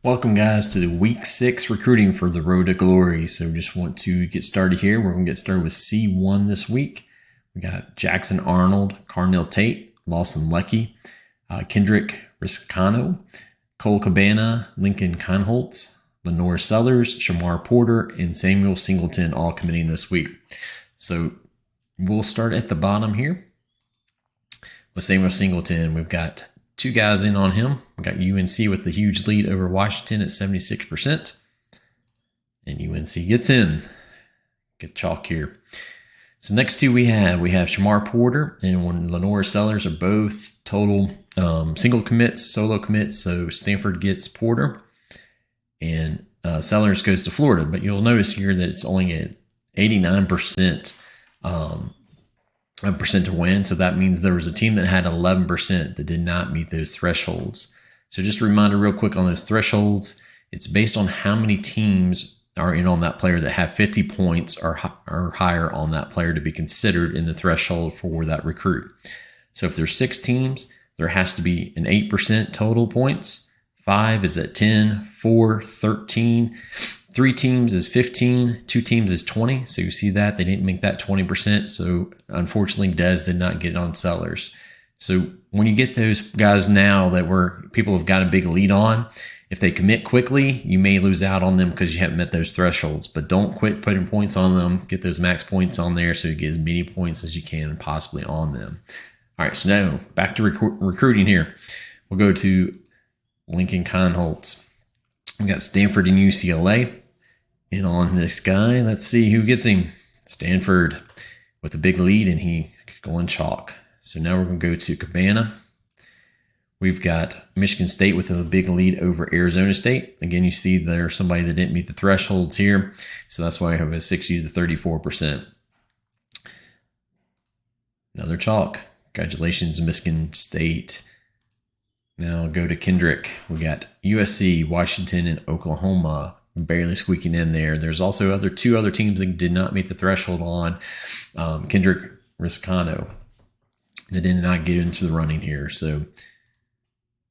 Welcome, guys, to the week 6 recruiting for the Road to Glory. So just want to get started here. We're going to get started with C1 this week. We got Jackson Arnold, Carnell Tate, Lawson Leckie, Kendrick Riscano, Cole Cabana, Lincoln Conholtz, Lenore Sellers, Shamar Porter, and Samuel Singleton all committing this week. So we'll start at the bottom here with Samuel Singleton. We've got two guys in on him. We got UNC with the huge lead over Washington at 76%. And UNC gets in. Good chalk here. So next two we have Shamar Porter and Lenore Sellers are both total single commits, solo commits. So Stanford gets Porter and Sellers goes to Florida. But you'll notice here that it's only at 89% percent to win. So that means there was a team that had 11% that did not meet those thresholds. So just a reminder real quick on those thresholds, it's based on how many teams are in on that player that have 50 points or higher on that player to be considered in the threshold for that recruit. So if there's 6 teams, there has to be an 8% total points. 5 is at 10, 4, 13. 3 teams is 15, 2 teams is 20. So you see that they didn't make that 20%. So unfortunately, Dez did not get on Sellers. So when you get those guys now that people have got a big lead on, if they commit quickly, you may lose out on them because you haven't met those thresholds. But don't quit putting points on them. Get those max points on there so you get as many points as you can possibly on them. All right, so now back to recruiting here. We'll go to Lincoln Conholtz. We got Stanford and UCLA. And on this guy, let's see who gets him. Stanford with a big lead, and he's going chalk. So now we're going to go to Cabana. We've got Michigan State with a big lead over Arizona State. Again, you see there's somebody that didn't meet the thresholds here. So that's why I have a 60 to 34%. Another chalk. Congratulations, Michigan State. Now go to Kendrick. We got USC, Washington, and Oklahoma. Barely squeaking in there. There's also two other teams that did not meet the threshold on Kendrick Riscano that did not get into the running here. So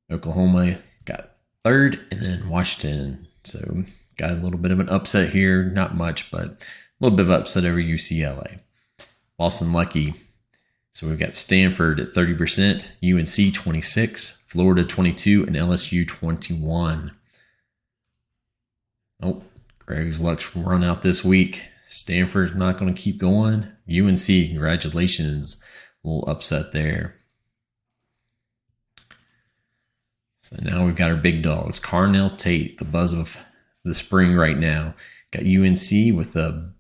Oklahoma got 3rd, and then Washington. So got a little bit of an upset here. Not much, but a little bit of upset over UCLA. Lawson Leckie. So we've got Stanford at 30%, UNC 26, Florida 22, and LSU 21. Oh, Greg's luck's run out this week. Stanford's not going to keep going. UNC, congratulations. A little upset there. So now we've got our big dogs. Carnell Tate, the buzz of the spring right now. Got UNC with a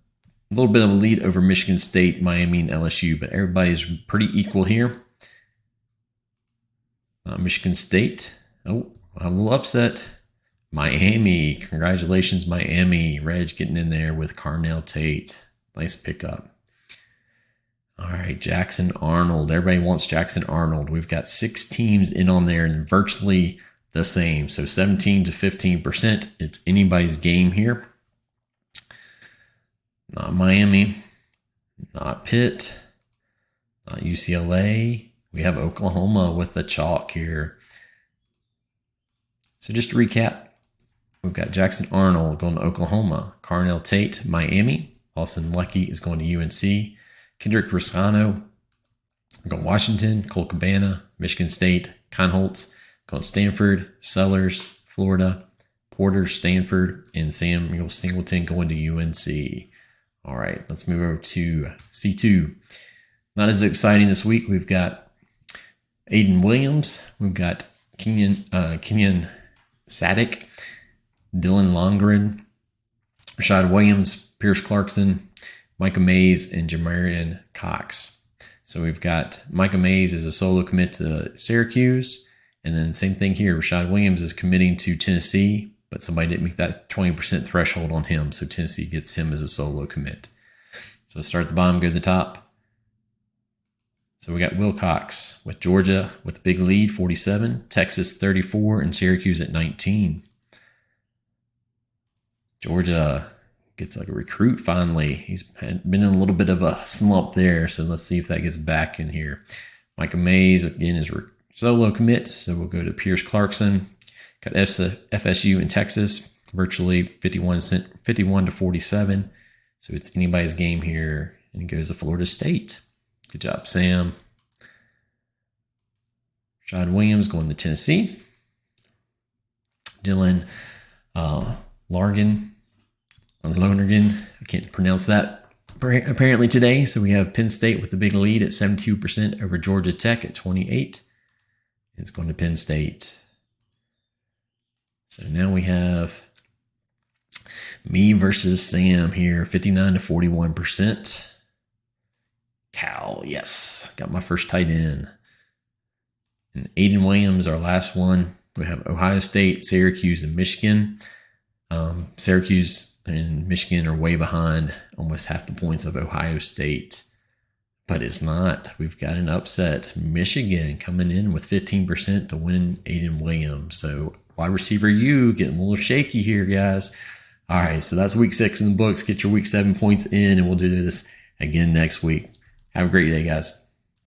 little bit of a lead over Michigan State, Miami, and LSU, but everybody's pretty equal here. Michigan State. Oh, a little upset. Miami, congratulations, Miami. Reg getting in there with Carnell Tate. Nice pickup. All right, Jackson Arnold. Everybody wants Jackson Arnold. We've got 6 teams in on there and virtually the same. So 17 to 15%. It's anybody's game here. Not Miami. Not Pitt. Not UCLA. We have Oklahoma with the chalk here. So just to recap, we've got Jackson Arnold going to Oklahoma, Carnell Tate, Miami. Lawson Leckie is going to UNC. Kendrick Riscano going to Washington. Cole Cabana, Michigan State. Conholtz going to Stanford. Sellers, Florida. Porter, Stanford. And Samuel Singleton going to UNC. All right, let's move over to C2. Not as exciting this week. We've got Aiden Williams. We've got Kenyon Sadik, Dylan Longren, Rashad Williams, Pierce Clarkson, Micah Mays, and Jamarian Cox. So we've got Micah Mays as a solo commit to Syracuse. And then same thing here. Rashad Williams is committing to Tennessee, but somebody didn't make that 20% threshold on him. So Tennessee gets him as a solo commit. So start at the bottom, go to the top. So we got Wilcox with Georgia with a big lead, 47, Texas 34, and Syracuse at 19. Georgia gets like a recruit finally. He's been in a little bit of a slump there, so let's see if that gets back in here. Micah Mays, again, is solo commit, so we'll go to Pierce Clarkson. Got FSU in Texas, virtually 51 to 47. So it's anybody's game here, and it goes to Florida State. Good job, Sam. Rashad Williams going to Tennessee. Dylan Lonergan, I can't pronounce that apparently today. So we have Penn State with the big lead at 72% over Georgia Tech at 28. It's going to Penn State. So now we have me versus Sam here, 59 to 41%. Cal, yes, got my first tight end. And Aiden Williams, our last one. We have Ohio State, Syracuse, and Michigan. Syracuse and Michigan are way behind, almost half the points of Ohio State. But it's not. We've got an upset. Michigan coming in with 15% to win Aiden Williams. So wide receiver U getting a little shaky here, guys. All right, so that's week 6 in the books. Get your week 7 points in, and we'll do this again next week. Have a great day, guys.